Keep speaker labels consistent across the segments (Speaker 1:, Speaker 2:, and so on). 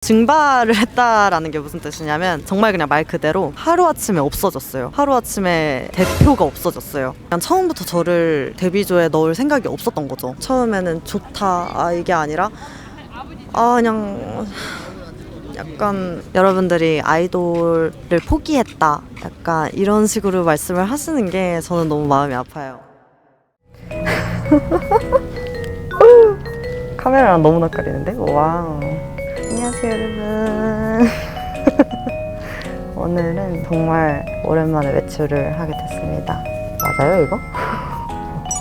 Speaker 1: 증발을 했다라는 게 무슨 뜻이냐면 정말 그냥 말 그대로 하루아침에 없어졌어요. 하루아침에 대표가 없어졌어요. 그냥 처음부터 저를 데뷔조에 넣을 생각이 없었던 거죠. 처음에는 좋다 이게 아니라 그냥 약간 여러분들이 아이돌을 포기했다 약간 이런 식으로 말씀을 하시는 게 저는 너무 마음이 아파요. 카메라랑 너무 낯가리는데? 와우. 안녕하세요 여러분. 오늘은 정말 오랜만에 외출을 하게 됐습니다. 맞아요 이거?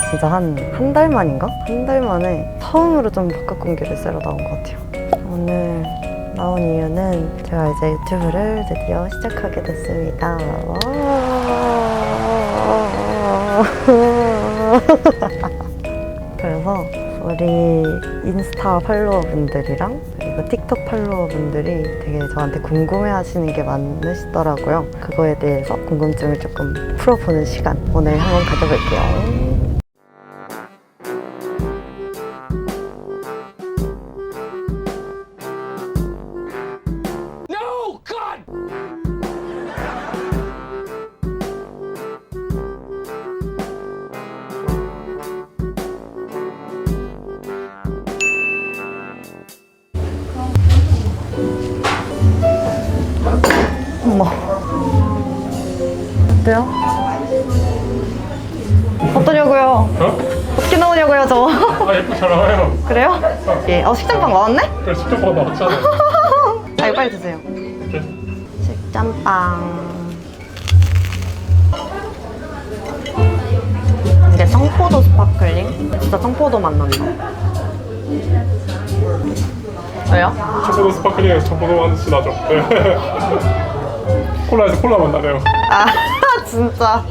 Speaker 1: 진짜 한 달 만인가? 한 달 만에 처음으로 좀 바깥 공기를 쐬러 나온 것 같아요. 오늘 나온 이유는 제가 이제 유튜브를 드디어 시작하게 됐습니다. 그래서 우리 인스타 팔로워분들이랑 그리고 틱톡 팔로워분들이 되게 저한테 궁금해하시는 게 많으시더라고요. 그거에 대해서 궁금증을 조금 풀어보는 시간 오늘 한번 가져볼게요. 어머. 어때요? 어떠냐고요? 어떻게 나오냐고요, 저?
Speaker 2: 예쁘게 잘 나와요.
Speaker 1: 그래요? 예. 식전빵 나왔네?
Speaker 2: 그래, 식전빵 나왔잖아.
Speaker 1: 이거 빨리 드세요.
Speaker 2: 이렇게.
Speaker 1: 식전빵. 이게 청포도 스파클링? 진짜 청포도 맛 난다. 왜요?
Speaker 2: 청포도 스파클링에서 청포도 맛이 나죠. 콜라에서 콜라 맛 나네요.
Speaker 1: 진짜.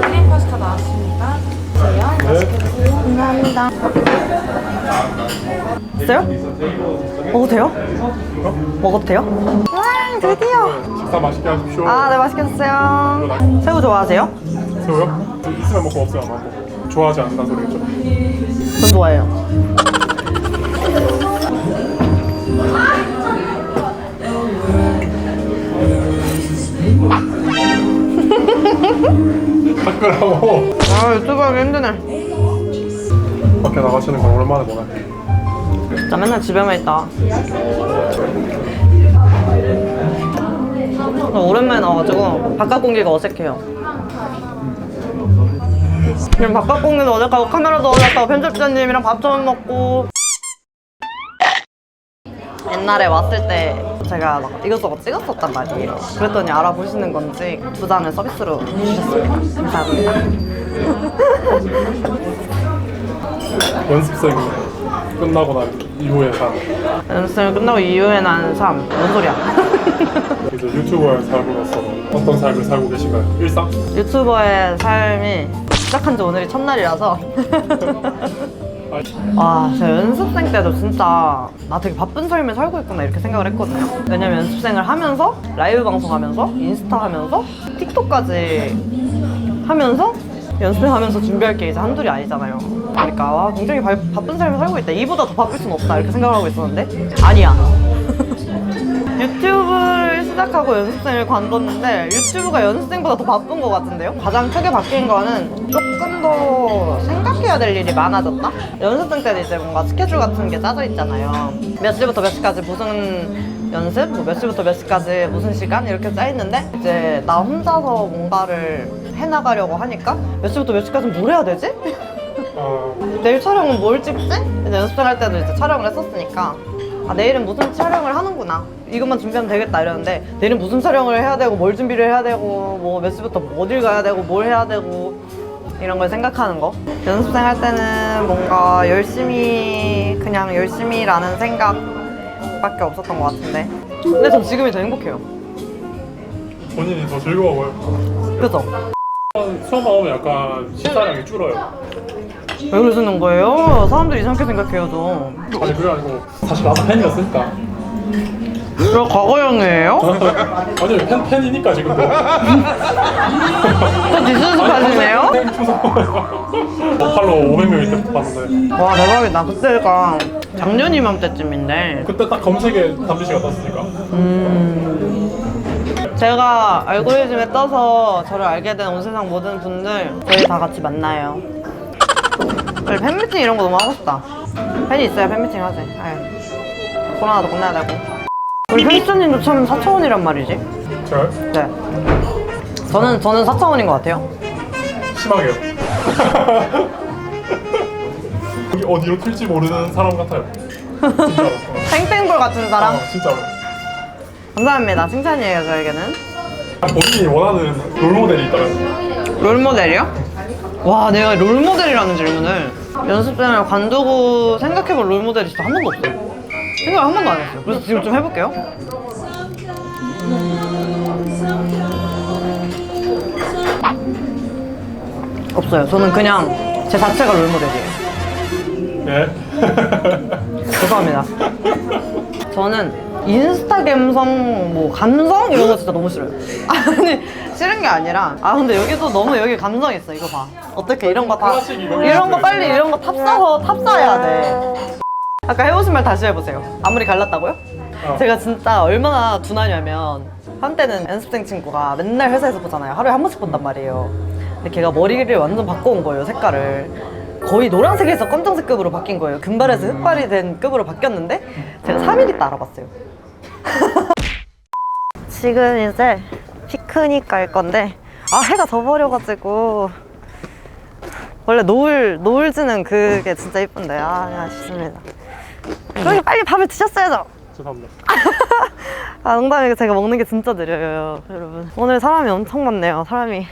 Speaker 3: 크림 파스타 나왔습니다. 드세요. 맛있게 드세요.
Speaker 1: 감사합니다. 됐어요? 먹어도 돼요? 먹어도 돼요? 와, 드디어.
Speaker 2: 식사 맛있게 하십시오.
Speaker 1: 네, 맛있게 드세요. 새우 좋아하세요?
Speaker 2: 새우요? 있으면 먹고 없으면 안 먹고. 좋아하지 않는다는 소리겠죠?
Speaker 1: 전 좋아해요.
Speaker 2: 닦으라고.
Speaker 1: 유튜브 하기 힘드네.
Speaker 2: 밖에 나가시는 건 오랜만에 보네.
Speaker 1: 진짜 맨날 집에만 있다. 오랜만에 나와가지고 바깥 공기가 어색해요. 지금 바깥 공기도 어색하고 카메라도 어색하고 편집자님이랑 밥 처음 먹고. 옛날에 왔을 때 제가 막 이것저것 찍었었단 말이에요. 그랬더니 알아보시는 건지 2잔을 서비스로 주셨습니다. 감사합니다.
Speaker 2: 연습생 끝나고 난 이후에 산
Speaker 1: 연습생 끝나고 이후에 난 삶. 뭔 소리야?
Speaker 2: 이제 유튜버의 삶으로서 어떤 삶을 살고 계신가요? 일상?
Speaker 1: 유튜버의 삶이 시작한 지 오늘이 첫날이라서 제가 연습생 때도 진짜 나 되게 바쁜 삶을 살고 있구나 이렇게 생각을 했거든요. 왜냐면 연습생을 하면서 라이브 방송하면서 인스타 하면서 틱톡까지 하면서 연습하면서 준비할 게 이제 한둘이 아니잖아요. 그러니까 굉장히 바쁜 삶을 살고 있다. 이보다 더 바쁠 순 없다 이렇게 생각을 하고 있었는데 아니야. 유튜브를 시작하고 연습생을 관뒀는데 유튜브가 연습생보다 더 바쁜 것 같은데요? 가장 크게 바뀐 거는 조금 더 생각해야 될 일이 많아졌다? 연습생 때는 이제 뭔가 스케줄 같은 게 짜져 있잖아요. 몇 시부터 몇 시까지 무슨 연습, 몇 시부터 몇 시까지 무슨 시간 이렇게 짜 있는데 이제 나 혼자서 뭔가를 해나가려고 하니까 몇 시부터 몇 시까지는 뭘 해야 되지? 내일 촬영은 뭘 찍지? 이제 연습생 할 때도 이제 촬영을 했었으니까 내일은 무슨 촬영을 하는구나 이것만 준비하면 되겠다 이러는데 내일은 무슨 촬영을 해야 되고 뭘 준비를 해야 되고 뭐 몇 시부터 어딜 가야 되고 뭘 해야 되고 이런 걸 생각하는 거. 연습생 할 때는 뭔가 그냥 열심히라는 생각밖에 없었던 것 같은데 근데 전 지금이 더 행복해요.
Speaker 2: 본인이 더 즐거워요.
Speaker 1: 그죠?
Speaker 2: 수업만 오면 약간 식사량이 줄어요.
Speaker 1: 왜 그러시는 거예요? 사람들이 이상하게 생각해요 좀.
Speaker 2: 아니 그게 아니고 사실 나도 팬이었으니까
Speaker 1: 저 과거형이에요?
Speaker 2: 아니 팬이니까 지금도.
Speaker 1: 또 디스스 하시네요?
Speaker 2: 팔로 500명일 때부터 봤는데
Speaker 1: 와 대박이다. 그때가 작년 이맘때쯤인데
Speaker 2: 그때 딱 검색에 담비 씨가 떴으니까.
Speaker 1: 제가 알고리즘에 떠서 저를 알게 된 온 세상 모든 분들 저희 다 같이 만나요. 우리 팬미팅 이런 거 너무 하고 싶다. 팬이 있어야 팬미팅 하지. 아유, 코로나도 끝나야 되고. 우리 팬스님도 참 4차원이란 말이지.
Speaker 2: 제가요?
Speaker 1: 네. 저는 4차원인 것 같아요.
Speaker 2: 심하게요. 여기 어디로 튈지 모르는 사람 같아요. 진짜로.
Speaker 1: 탱탱볼 같은 사람?
Speaker 2: 진짜로.
Speaker 1: 감사합니다. 칭찬이에요, 저에게는.
Speaker 2: 본인이 원하는 롤모델이 있다면?
Speaker 1: 롤모델이요? 와, 내가 롤모델이라는 질문을 연습생을 관두고 생각해본 롤모델이 진짜 한 번도 없어요. 생각을 한 번도 안 했어요. 그래서 지금 좀 해볼게요. 없어요. 저는 그냥 제 자체가 롤모델이에요.
Speaker 2: 예.
Speaker 1: 죄송합니다. 저는 인스타 감성, 뭐 감성 이런 거 진짜 너무 싫어요. 아니 싫은 게 아니라 근데 여기도 너무 여기 감성 있어. 이거 봐. 어떻게 이런 거 다
Speaker 2: 클래식
Speaker 1: 이런 거 빨리 이런 거 탑사서 탑사해야 돼. 아까 해오신 말 다시 해보세요. 아무리 갈랐다고요? 제가 진짜 얼마나 둔하냐면 한때는 연습생 친구가 맨날 회사에서 보잖아요. 하루에 한 번씩 본단 말이에요. 근데 걔가 머리를 완전 바꿔온 거예요. 색깔을. 거의 노란색에서 검정색급으로 바뀐 거예요. 금발에서 흑발이 된 급으로 바뀌었는데 제가 3일 있다 알아봤어요. 지금 이제 피크닉 갈 건데 해가 져버려가지고 원래 노을 지는 그게 진짜 이쁜데 아쉽습니다. 그러게 빨리 밥을 드셨어야죠.
Speaker 2: 죄송합니다.
Speaker 1: 농담이고 제가 먹는 게 진짜 느려요, 여러분. 오늘 사람이 엄청 많네요. 사람이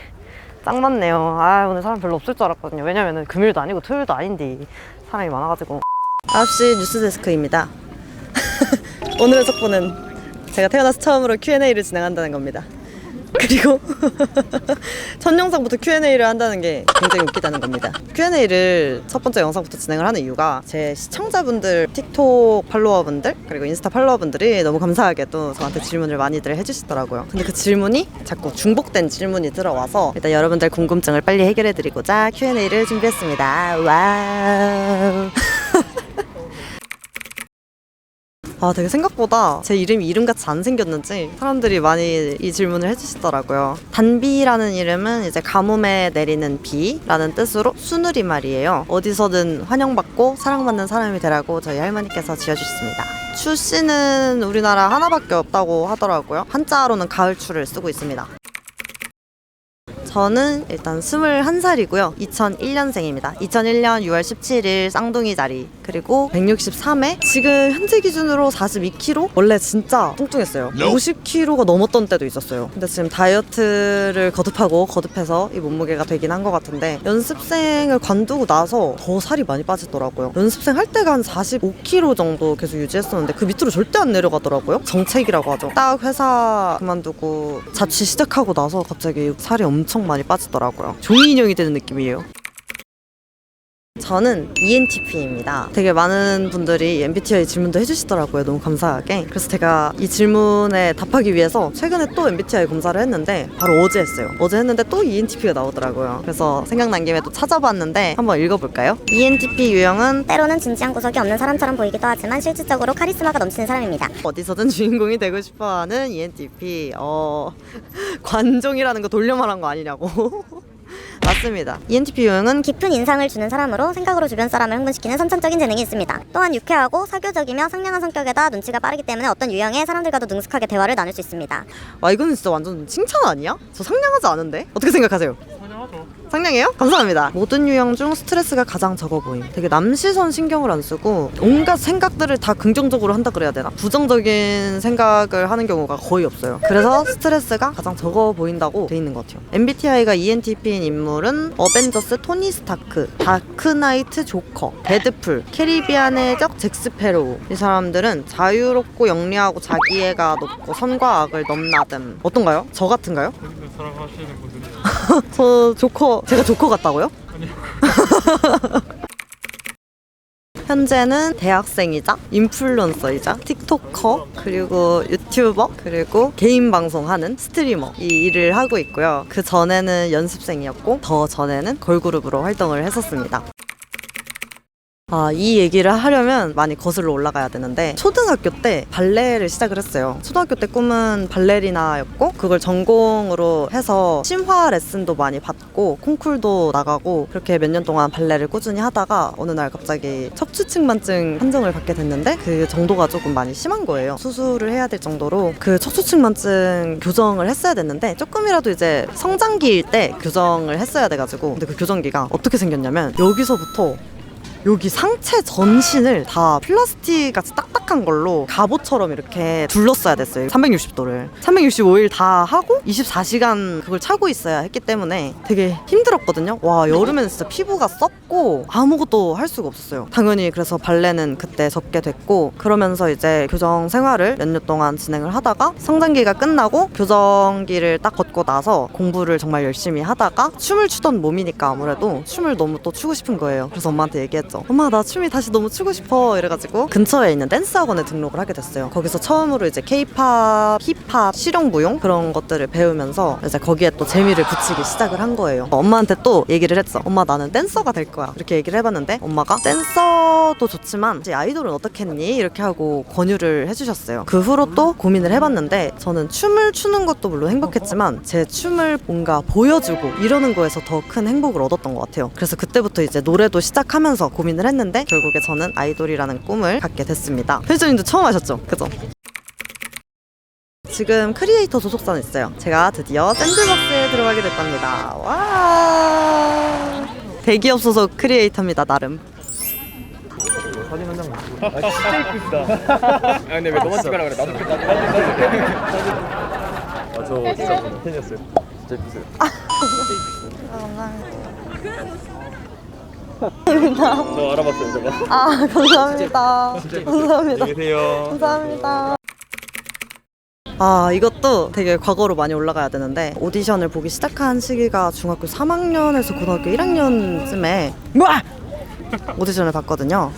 Speaker 1: 짱 많네요. 오늘 사람 별로 없을 줄 알았거든요. 왜냐면은 금요일도 아니고 토요일도 아닌데 사람이 많아가지고. 9시 뉴스데스크입니다. 오늘의 속보는 제가 태어나서 처음으로 Q&A를 진행한다는 겁니다. 그리고 첫 영상부터 Q&A를 한다는 게 굉장히 웃기다는 겁니다. Q&A를 첫 번째 영상부터 진행을 하는 이유가 제 시청자분들, 틱톡 팔로워분들, 그리고 인스타 팔로워분들이 너무 감사하게 또 저한테 질문을 많이들 해주시더라고요. 근데 그 질문이 자꾸 중복된 질문이 들어와서 일단 여러분들 궁금증을 빨리 해결해드리고자 Q&A를 준비했습니다. 와우. 되게 생각보다 제 이름이 이름같이 안 생겼는지 사람들이 많이 이 질문을 해주시더라고요. 단비라는 이름은 이제 가뭄에 내리는 비라는 뜻으로 수누리말이에요. 어디서든 환영받고 사랑받는 사람이 되라고 저희 할머니께서 지어주셨습니다. 추씨는 우리나라 하나밖에 없다고 하더라고요. 한자로는 가을추를 쓰고 있습니다. 저는 일단 21살이고요. 2001년생입니다. 2001년 6월 17일 쌍둥이 자리. 그리고 163회. 지금 현재 기준으로 42kg? 원래 진짜 뚱뚱했어요. 50kg가 넘었던 때도 있었어요. 근데 지금 다이어트를 거듭해서 이 몸무게가 되긴 한 것 같은데 연습생을 관두고 나서 더 살이 많이 빠지더라고요. 연습생 할 때가 한 45kg 정도 계속 유지했었는데 그 밑으로 절대 안 내려가더라고요. 정책이라고 하죠. 딱 회사 그만두고 자취 시작하고 나서 갑자기 살이 엄청 많이 빠지더라고요. 종이 인형이 되는 느낌이에요. 저는 ENTP입니다. 되게 많은 분들이 MBTI 질문도 해주시더라고요. 너무 감사하게. 그래서 제가 이 질문에 답하기 위해서 최근에 또 MBTI 검사를 했는데 바로 어제 했어요. 어제 했는데 또 ENTP가 나오더라고요. 그래서 생각난 김에 또 찾아봤는데 한번 읽어볼까요? ENTP 유형은
Speaker 4: 때로는 진지한 구석이 없는 사람처럼 보이기도 하지만 실질적으로 카리스마가 넘치는 사람입니다.
Speaker 1: 어디서든 주인공이 되고 싶어하는 ENTP. 관종이라는 거 돌려 말한 거 아니냐고. 맞습니다. ENTP 유형은
Speaker 4: 깊은 인상을 주는 사람으로 생각으로 주변 사람을 흥분시키는 선천적인 재능이 있습니다. 또한 유쾌하고 사교적이며 상냥한 성격에다 눈치가 빠르기 때문에 어떤 유형의 사람들과도 능숙하게 대화를 나눌 수 있습니다.
Speaker 1: 이거는 진짜 완전 칭찬 아니야? 저 상냥하지 않은데? 어떻게 생각하세요? 상냥해요? 감사합니다. 모든 유형 중 스트레스가 가장 적어 보임. 되게 남시선 신경을 안 쓰고 온갖 생각들을 다 긍정적으로 한다 그래야 되나? 부정적인 생각을 하는 경우가 거의 없어요. 그래서 스트레스가 가장 적어 보인다고 돼 있는 것 같아요. MBTI가 ENTP인 인물은 어벤져스 토니 스타크, 다크나이트 조커, 데드풀, 캐리비안의 적 잭스페로우. 이 사람들은 자유롭고 영리하고 자기애가 높고 선과 악을 넘나듦. 어떤가요? 저 같은가요?
Speaker 2: 사랑하시는 분들이
Speaker 1: 제가 조커 같다고요?
Speaker 2: 아니요.
Speaker 1: 현재는 대학생이자 인플루언서이자 틱토커 그리고 유튜버 그리고 개인 방송하는 스트리머 이 일을 하고 있고요. 그 전에는 연습생이었고 더 전에는 걸그룹으로 활동을 했었습니다. 이 얘기를 하려면 많이 거슬러 올라가야 되는데 초등학교 때 발레를 시작을 했어요. 초등학교 때 꿈은 발레리나였고 그걸 전공으로 해서 심화 레슨도 많이 받고 콩쿨도 나가고 그렇게 몇 년 동안 발레를 꾸준히 하다가 어느 날 갑자기 척추측만증 판정을 받게 됐는데 그 정도가 조금 많이 심한 거예요. 수술을 해야 될 정도로 그 척추측만증 교정을 했어야 됐는데 조금이라도 이제 성장기일 때 교정을 했어야 돼가지고 근데 그 교정기가 어떻게 생겼냐면 여기서부터 여기 상체 전신을 다 플라스틱 같이 딱딱한 걸로 갑옷처럼 이렇게 둘러싸야 됐어요. 360도를 365일 다 하고 24시간 그걸 차고 있어야 했기 때문에 되게 힘들었거든요. 와, 여름에는 진짜 피부가 썩고 아무것도 할 수가 없었어요. 당연히 그래서 발레는 그때 접게 됐고 그러면서 이제 교정 생활을 몇 년 동안 진행을 하다가 성장기가 끝나고 교정기를 딱 걷고 나서 공부를 정말 열심히 하다가 춤을 추던 몸이니까 아무래도 춤을 너무 또 추고 싶은 거예요. 그래서 엄마한테 얘기했죠. 엄마, 나 춤이 다시 너무 추고 싶어. 이래가지고 근처에 있는 댄스 학원에 등록을 하게 됐어요. 거기서 처음으로 이제 K-팝, 힙합, 실용무용 그런 것들을 배우면서 이제 거기에 또 재미를 붙이기 시작을 한 거예요. 엄마한테 또 얘기를 했죠. 엄마, 나는 댄서가 될 거야. 이렇게 얘기를 해봤는데 엄마가 댄서도 좋지만 이제 아이돌은 어떻게 했니? 이렇게 하고 권유를 해주셨어요. 그 후로 또 고민을 해봤는데 저는 춤을 추는 것도 물론 행복했지만 제 춤을 뭔가 보여주고 이러는 거에서 더 큰 행복을 얻었던 것 같아요. 그래서 그때부터 이제 노래도 시작하면서 고민을 했는데 결국에 저는 아이돌이라는 꿈을 갖게 됐습니다. 편집자님도 처음 하셨죠? 그죠? 지금 크리에이터 소속사는 있어요. 제가 드디어 샌드박스에 들어가게 됐답니다. 와, 대기업 소속 크리에이터입니다. 나름.
Speaker 5: 사진 한 장만. 진짜 이쁘시다. 근데 왜 너만 찍으라 그래? 나도 찍자. 저 진짜 팬이었어요. 진짜 이쁘세요.
Speaker 1: 감사합니다.
Speaker 5: 저 알아봤어요, 제가.
Speaker 1: 감사합니다. 감사합니다.
Speaker 5: 안녕히 계세요.
Speaker 1: 감사합니다. 이것도 되게 과거로 많이 올라가야 되는데 오디션을 보기 시작한 시기가 중학교 3학년에서 고등학교 1학년쯤에 오디션을 봤거든요.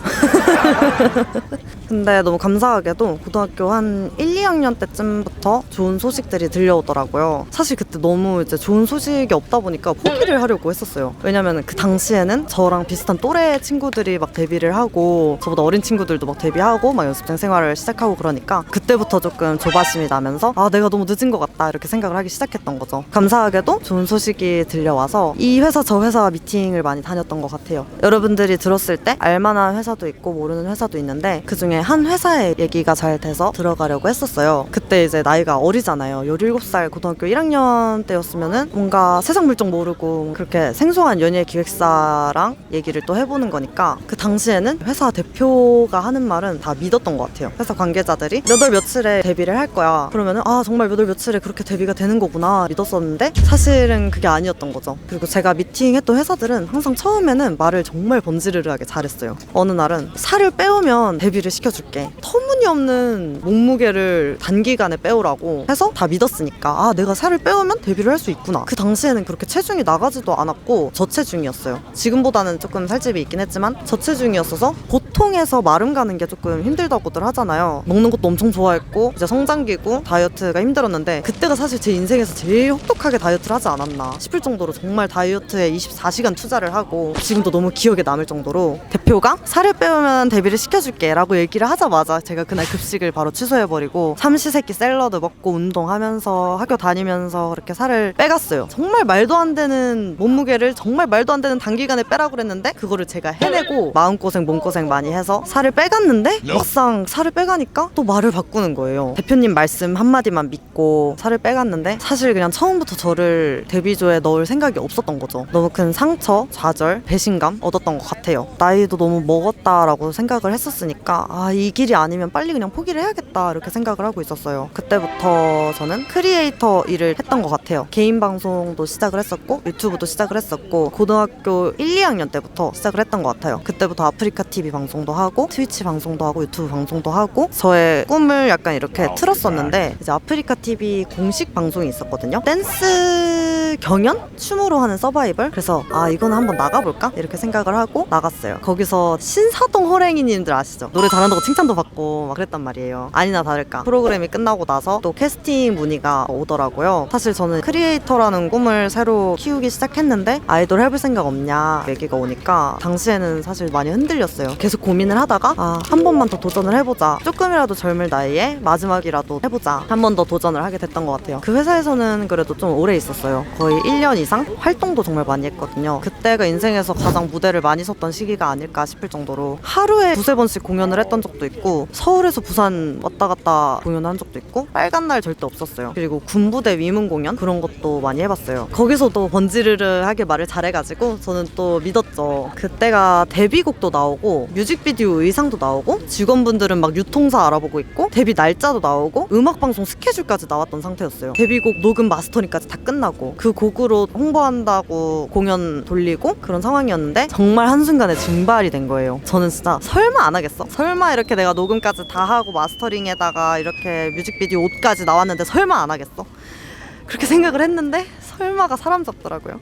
Speaker 1: 근데 너무 감사하게도 고등학교 한 1, 2학년 때쯤부터 좋은 소식들이 들려오더라고요. 사실 그때 너무 이제 좋은 소식이 없다 보니까 포기를 하려고 했었어요. 왜냐면 그 당시에는 저랑 비슷한 또래 친구들이 막 데뷔를 하고 저보다 어린 친구들도 막 데뷔하고 막 연습생 생활을 시작하고 그러니까 그때부터 조금 조바심이 나면서 내가 너무 늦은 것 같다 이렇게 생각을 하기 시작했던 거죠. 감사하게도 좋은 소식이 들려와서 이 회사 저 회사 미팅을 많이 다녔던 것 같아요. 여러분들이 들었을 때 알만한 회사도 있고 모르는 회사도 있는데 그중에 한 회사의 얘기가 잘 돼서 들어가려고 했었어요. 그때 이제 나이가 어리잖아요. 17살 고등학교 1학년 때였으면은 뭔가 세상 물정 모르고 그렇게 생소한 연예 기획사랑 얘기를 또 해보는 거니까 그 당시에는 회사 대표가 하는 말은 다 믿었던 것 같아요. 회사 관계자들이 몇 월 며칠에 데뷔를 할 거야. 그러면은 정말 몇 월 며칠에 그렇게 데뷔가 되는 거구나 믿었었는데 사실은 그게 아니었던 거죠. 그리고 제가 미팅했던 회사들은 항상 처음에는 말을 정말 번지르르하게 잘했어요. 어느 날은 살을 빼오면 데뷔를 시켜줄게. 터무니없는 몸무게를 단기간에 빼오라고 해서 다 믿었으니까 내가 살을 빼오면 데뷔를 할 수 있구나. 그 당시에는 그렇게 체중이 나가지도 않았고 저체중이었어요. 지금보다는 조금 살집이 있긴 했지만 저체중이었어서 보통에서 마름 가는 게 조금 힘들다고들 하잖아요. 먹는 것도 엄청 좋아했고 이제 성장기고 다이어트가 힘들었는데 그때가 사실 제 인생에서 제일 혹독하게 다이어트를 하지 않았나 싶을 정도로 정말 다이어트에 24시간 투자를 하고 지금도 너무 기억에 남을 정도로 대표가 살을 빼오면 데뷔를 시켜줄게 라고 얘기를 하자마자 제가 그날 급식을 바로 취소해버리고 삼시세끼 샐러드 먹고 운동하면서 학교 다니면서 그렇게 살을 빼갔어요. 정말 말도 안 되는 몸무게를 정말 말도 안 되는 단기간에 빼라고 그랬는데 그거를 제가 해내고 마음고생 몸고생 많이 해서 살을 빼갔는데 막상 살을 빼가니까 또 말을 바꾸는 거예요. 대표님 말씀 한마디만 믿고 살을 빼갔는데 사실 그냥 처음부터 저를 데뷔조에 넣을 생각이 없었던 거죠. 너무 큰 상처, 좌절, 배신감 얻었던 것 같아요. 나이도 너무 먹었다라고 생각을 했었으니까 이 길이 아니면 빨리 그냥 포기를 해야겠다 이렇게 생각을 하고 있었어요. 그때부터 저는 크리에이터 일을 했던 것 같아요. 개인 방송도 시작을 했었고 유튜브도 시작을 했었고 고등학교 1, 2학년 때부터 시작을 했던 것 같아요. 그때부터 아프리카 TV 방송도 하고 트위치 방송도 하고 유튜브 방송도 하고 저의 꿈을 약간 이렇게 틀었었는데 이제 아프리카 TV 공식 방송이 있었거든요. 댄스 경연? 춤으로 하는 서바이벌? 그래서 이거는 한번 나가볼까? 이렇게 생각을 하고 나갔어요. 거기서 신사동 호랭이님들 아시죠? 노래 잘한다고 칭찬도 받고 막 그랬단 말이에요. 아니나 다를까 프로그램이 끝나고 나서 또 캐스팅 문의가 오더라고요. 사실 저는 크리에이터라는 꿈을 새로 키우기 시작했는데 아이돌 해볼 생각 없냐 얘기가 오니까 당시에는 사실 많이 흔들렸어요. 계속 고민을 하다가 한 번만 더 도전을 해보자. 조금이라도 젊을 나이에 마지막이라도 해보자. 한 번 더 도전을 하게 됐던 것 같아요. 그 회사에서는 그래도 좀 오래 있었어요. 거의 1년 이상 활동도 정말 많이 했거든요. 그때가 인생에서 가장 무대를 많이 섰던 시기가 아닐까 싶을 정도로 하루에 두세 번씩 공연을 했던 적도 있고 서울에서 부산 왔다 갔다 공연한 적도 있고 빨간 날 절대 없었어요. 그리고 군부대 위문 공연 그런 것도 많이 해봤어요. 거기서도 번지르르하게 말을 잘해가지고 저는 또 믿었죠. 그때가 데뷔곡도 나오고 뮤직비디오 의상도 나오고 직원분들은 막 유통사 알아보고 있고 데뷔 날짜도 나오고 음악방송 스케줄까지 나왔던 상태였어요. 데뷔곡 녹음 마스터링까지 다 끝나고 그 곡으로 홍보한다고 공연 돌리고 그런 상황이었는데 정말 한순간에 증발이 된 거예요. 저는 진짜 설마 안 하겠어? 설마 이렇게 내가 녹음까지 다 하고 마스터링에다가 이렇게 뮤직비디오 옷까지 나왔는데 설마 안 하겠어? 그렇게 생각을 했는데 설마가 사람 잡더라고요.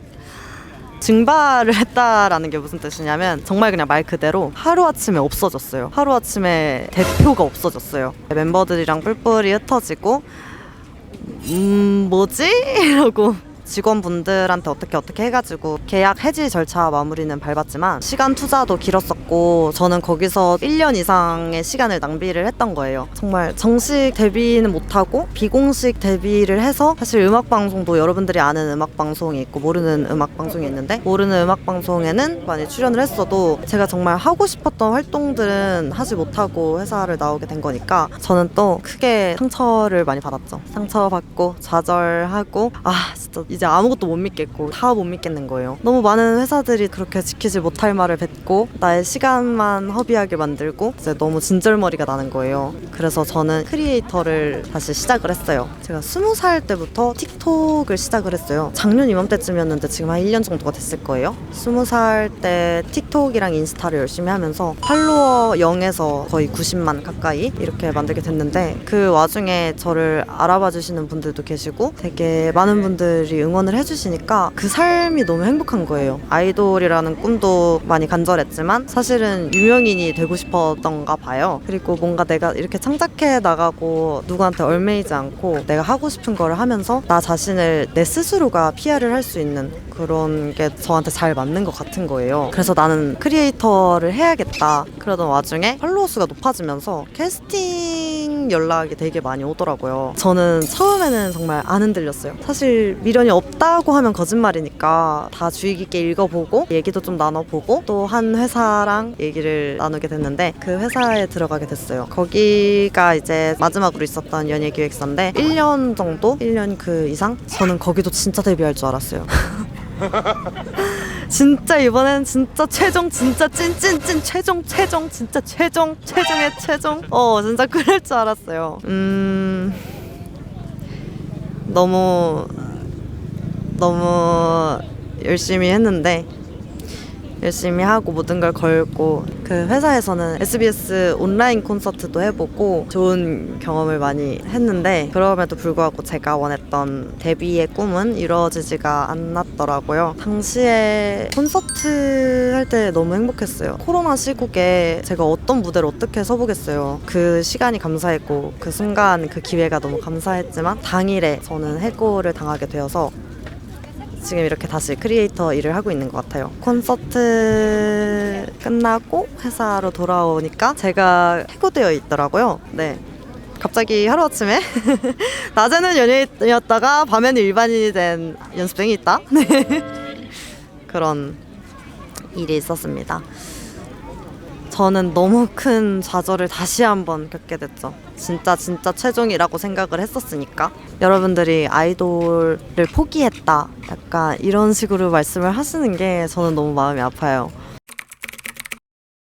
Speaker 1: 증발을 했다라는 게 무슨 뜻이냐면 정말 그냥 말 그대로 하루아침에 없어졌어요. 하루아침에 대표가 없어졌어요. 멤버들이랑 뿔뿔이 흩어지고 뭐지? 이러고 직원분들한테 어떻게 해가지고 계약 해지 절차 마무리는 밟았지만 시간 투자도 길었었고 저는 거기서 1년 이상의 시간을 낭비를 했던 거예요. 정말 정식 데뷔는 못하고 비공식 데뷔를 해서 사실 음악방송도 여러분들이 아는 음악방송이 있고 모르는 음악방송이 있는데 모르는 음악방송에는 많이 출연을 했어도 제가 정말 하고 싶었던 활동들은 하지 못하고 회사를 나오게 된 거니까 저는 또 크게 상처를 많이 받았죠. 상처받고 좌절하고 진짜 이제 아무것도 못 믿겠고 다 못 믿겠는 거예요. 너무 많은 회사들이 그렇게 지키지 못할 말을 뱉고 나의 시간만 허비하게 만들고 이제 너무 진절머리가 나는 거예요. 그래서 저는 크리에이터를 다시 시작을 했어요. 제가 20살 때부터 틱톡을 시작을 했어요. 작년 이맘때쯤이었는데 지금 한 1년 정도가 됐을 거예요. 20살 때 틱톡이랑 인스타를 열심히 하면서 팔로워 0에서 거의 90만 가까이 이렇게 만들게 됐는데 그 와중에 저를 알아봐 주시는 분들도 계시고 되게 많은 분들이 응원을 해주시니까 그 삶이 너무 행복한 거예요. 아이돌이라는 꿈도 많이 간절했지만 사실은 유명인이 되고 싶었던가 봐요. 그리고 뭔가 내가 이렇게 창작해 나가고 누구한테 얽매이지 않고 내가 하고 싶은 거를 하면서 나 자신을 내 스스로가 PR을 할 수 있는 그런 게 저한테 잘 맞는 것 같은 거예요. 그래서 나는 크리에이터를 해야겠다. 그러던 와중에 팔로워 수가 높아지면서 캐스팅 연락이 되게 많이 오더라고요. 저는 처음에는 정말 안 흔들렸어요. 사실 미련이 없다고 하면 거짓말이니까 다 주의 깊게 읽어보고 얘기도 좀 나눠보고 또 한 회사랑 얘기를 나누게 됐는데 그 회사에 들어가게 됐어요. 거기가 이제 마지막으로 있었던 연예기획사인데 1년 정도? 1년 그 이상? 저는 거기도 진짜 데뷔할 줄 알았어요. 진짜 이번엔 진짜 최종 진짜 찐찐찐 최종 진짜 최종의 최종 진짜 그럴 줄 알았어요. 너무 열심히 했는데 열심히 하고 모든 걸 걸고 그 회사에서는 SBS 온라인 콘서트도 해보고 좋은 경험을 많이 했는데 그럼에도 불구하고 제가 원했던 데뷔의 꿈은 이루어지지가 않았더라고요. 당시에 콘서트 할 때 너무 행복했어요. 코로나 시국에 제가 어떤 무대를 어떻게 서보겠어요. 그 시간이 감사했고 그 순간 그 기회가 너무 감사했지만 당일에 저는 해고를 당하게 되어서 지금 이렇게 다시 크리에이터 일을 하고 있는 것 같아요. 콘서트 끝나고 회사로 돌아오니까 제가 해고되어 있더라고요. 네. 갑자기 하루아침에 낮에는 연예인이었다가 밤에는 일반인이 된 연습생이 있다. 네. 그런 일이 있었습니다. 저는 너무 큰 좌절을 다시 한번 겪게 됐죠. 진짜 최종이라고 생각을 했었으니까. 여러분들이 아이돌을 포기했다 약간 이런 식으로 말씀을 하시는 게 저는 너무 마음이 아파요.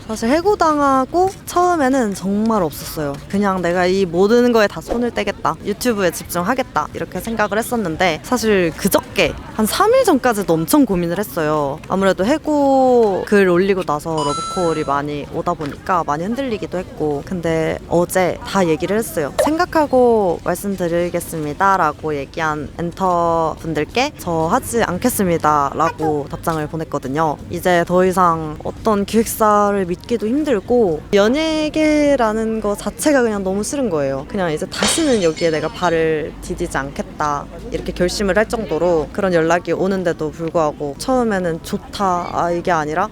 Speaker 1: 사실 해고당하고 처음에는 정말 없었어요. 그냥 내가 이 모든 거에 다 손을 떼겠다, 유튜브에 집중하겠다 이렇게 생각을 했었는데 사실 그저께 한 3일 전까지도 엄청 고민을 했어요. 아무래도 해고 글 올리고 나서 러브콜이 많이 오다 보니까 많이 흔들리기도 했고 근데 어제 다 얘기를 했어요. 생각하고 말씀드리겠습니다 라고 얘기한 엔터 분들께 저 하지 않겠습니다 라고 답장을 보냈거든요. 이제 더 이상 어떤 기획사를 믿기도 힘들고 연예계라는 거 자체가 그냥 너무 싫은 거예요. 그냥 이제 다시는 여기에 내가 발을 디디지 않겠다 이렇게 결심을 할 정도로 그런 연락이 오는데도 불구하고 처음에는 좋다 이게 아니라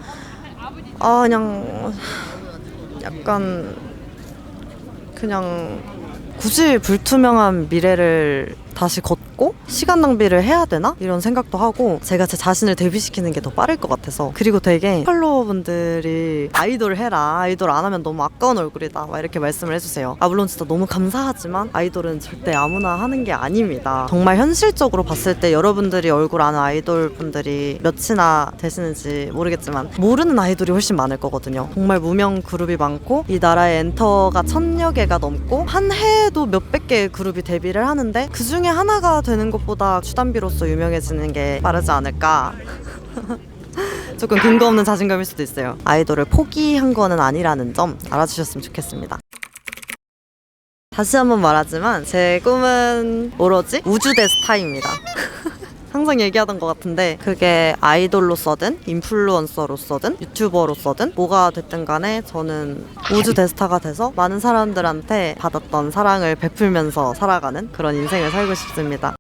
Speaker 1: 그냥 약간 그냥 굳이 불투명한 미래를 다시 걷고 시간 낭비를 해야 되나? 이런 생각도 하고 제가 제 자신을 데뷔시키는 게 더 빠를 것 같아서. 그리고 되게 팔로워분들이 아이돌 해라, 아이돌 안 하면 너무 아까운 얼굴이다 막 이렇게 말씀을 해주세요. 물론 진짜 너무 감사하지만 아이돌은 절대 아무나 하는 게 아닙니다. 정말 현실적으로 봤을 때 여러분들이 얼굴 아는 아이돌 분들이 몇이나 되시는지 모르겠지만 모르는 아이돌이 훨씬 많을 거거든요. 정말 무명 그룹이 많고 이 나라에 엔터가 1000여 개가 넘고 한 해에도 몇백 개의 그룹이 데뷔를 하는데 그 중에 하나가 되는 것보다 주단비로서 유명해지는 게 빠르지 않을까. 조금 근거 없는 자신감일 수도 있어요. 아이돌을 포기한 거는 아니라는 점 알아주셨으면 좋겠습니다. 다시 한번 말하지만 제 꿈은 오로지 우주대스타입니다. 항상 얘기하던 것 같은데 그게 아이돌로서든 인플루언서로서든 유튜버로서든 뭐가 됐든 간에 저는 우주 대스타가 돼서 많은 사람들한테 받았던 사랑을 베풀면서 살아가는 그런 인생을 살고 싶습니다.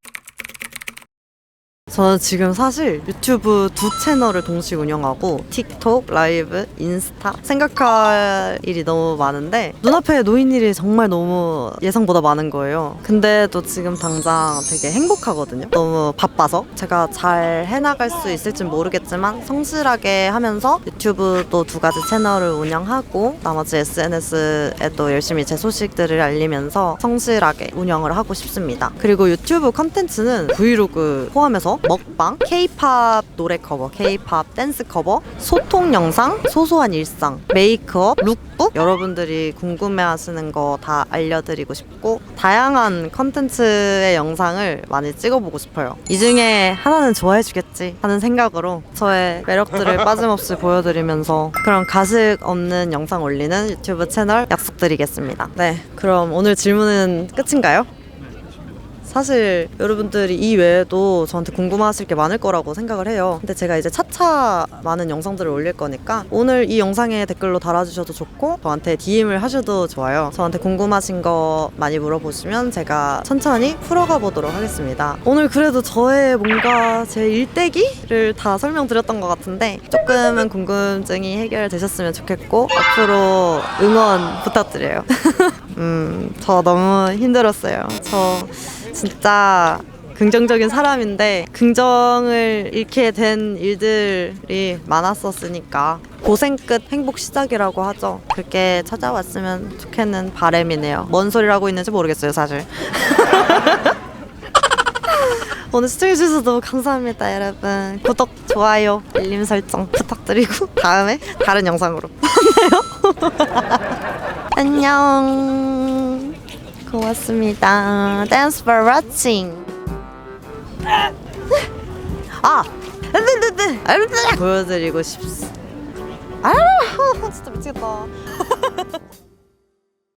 Speaker 1: 저는 지금 사실 유튜브 2 채널을 동시에 운영하고 틱톡, 라이브, 인스타 생각할 일이 너무 많은데 눈앞에 놓인 일이 정말 너무 예상보다 많은 거예요. 근데도 지금 당장 되게 행복하거든요. 너무 바빠서 제가 잘 해나갈 수 있을진 모르겠지만 성실하게 하면서 유튜브도 2가지 채널을 운영하고 나머지 SNS에도 열심히 제 소식들을 알리면서 성실하게 운영을 하고 싶습니다. 그리고 유튜브 컨텐츠는 브이로그 포함해서 먹방, K-팝 노래 커버, K-팝 댄스 커버, 소통 영상, 소소한 일상, 메이크업, 룩북 여러분들이 궁금해하시는 거 다 알려드리고 싶고 다양한 컨텐츠의 영상을 많이 찍어보고 싶어요. 이 중에 하나는 좋아해주겠지 하는 생각으로 저의 매력들을 빠짐없이 보여드리면서 그런 가식 없는 영상 올리는 유튜브 채널 약속드리겠습니다. 네, 그럼 오늘 질문은 끝인가요? 사실 여러분들이 이 외에도 저한테 궁금하실 게 많을 거라고 생각을 해요. 근데 제가 이제 차차 많은 영상들을 올릴 거니까 오늘 이 영상에 댓글로 달아주셔도 좋고 저한테 DM을 하셔도 좋아요. 저한테 궁금하신 거 많이 물어보시면 제가 천천히 풀어가 보도록 하겠습니다. 오늘 그래도 저의 뭔가 제 일대기를 다 설명드렸던 것 같은데 조금은 궁금증이 해결되셨으면 좋겠고 앞으로 응원 부탁드려요. 저 너무 힘들었어요. 저 진짜 긍정적인 사람인데 긍정을 잃게 된 일들이 많았었으니까 고생 끝 행복 시작이라고 하죠. 그렇게 찾아왔으면 좋겠는 바람이네요. 뭔 소리를 하고 있는지 모르겠어요, 사실. 오늘 시청해주셔서 너무 감사합니다, 여러분. 구독, 좋아요, 알림 설정 부탁드리고 다음에 다른 영상으로 만나요. 안녕. 고맙습니다. Thanks for watching. 보여드리고 싶습니다. 진짜 미치겠다.